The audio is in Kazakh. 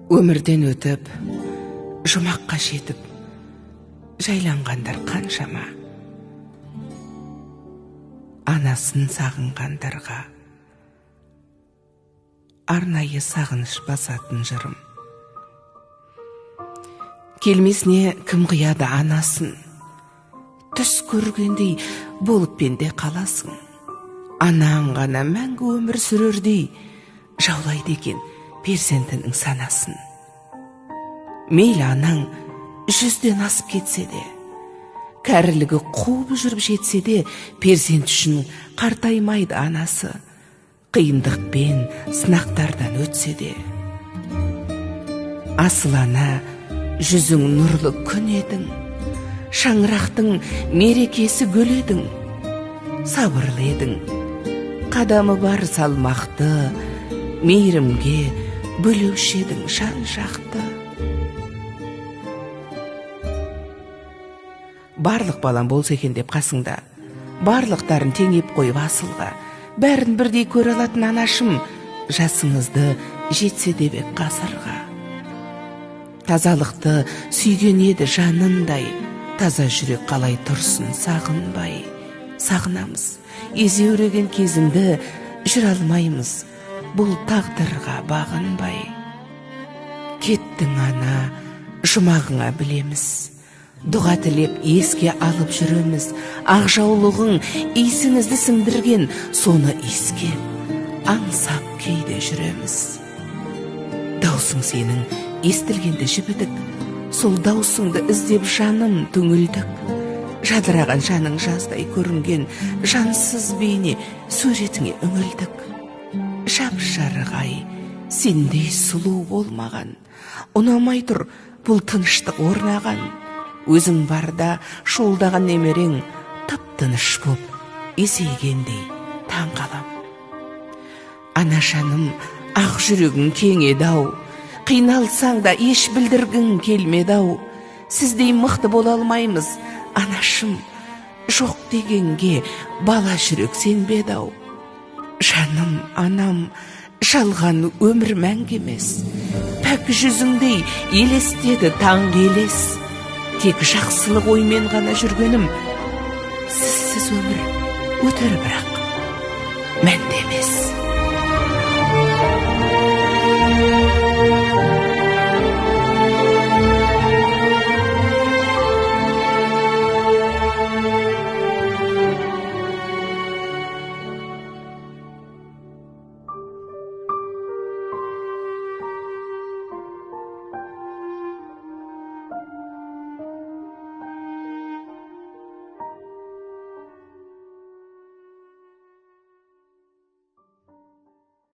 Өмірден өтіп, жұмаққа жетіп, жайланғандар қаншама. Анасын сағынғандарға арнайы сағыныш басатын жырым. Келмесіне кім қияды анасын, түс көргендей болып пенде қаласың. Анаң ғана мәңгі өмір сүрердей жаулайды екен перзентінің санасын. Мейлі анаң 100-ден асып кетсе де, кәрілігі қуып жүріп жетсе де, перзент үшін қартаймайды анасы, қиындықпен сынақтардан өтсе де. Асыл ана, жүзің нұрлы күн едің, шаңырақтың мерекесі гүл едің, сабырлы едің, қадамы бар салмақты, мейірімге бөлеуші едің жан жақты. Барлық балам болса екен деп қасыңда, барлықтарын теңеп қойып асылға, бәрін бірдей көре алатын анашым, жасыңызды жетсе де бек ғасырға. Тазалықты сүйген еді жанындай, таза жүрек қалай тұрсын сағынбай. Сағынамыз, езеуреген кезіңді жүр алмаймыз, бұл тағдырға бағынбай. Кеттің ана, жұмағыңа білеміз, дұға тілеп еске алып жүреміз. Ақжаулығың исіңізді сіңдірген, соны иіскеп, аңсап кейде жүреміз. Даусың сенің естілгенде жібідік, сол даусыңды іздеп жаным түңілдік. Жадыраған жаның жаздай көрінген, жансыз бейне суретіңе үңілдік. Жап-жарық ай, сендей сұлу болмаған, ұнамай тұр бұл тыныштық орнаған. Өзің барда шуылдаған немерең, тып-тыныш боп, есейгендей таң қалам. Анашаным, ақ жүрегің кең еді-ау, қиналсаң да еш білдіргің келмеді-ау. Сіздей мықты бола алмаймыз, анашым, жоқ дегенге бала жүрек сенбеді-ау. Жаным, анам, жалған өмір мәңгі емес, пәк жүзіңдей елестеді таң елес. Тек жақсылық оймен ғана жүргенім, сізсіз өмір өтер бірақ мәнді емес.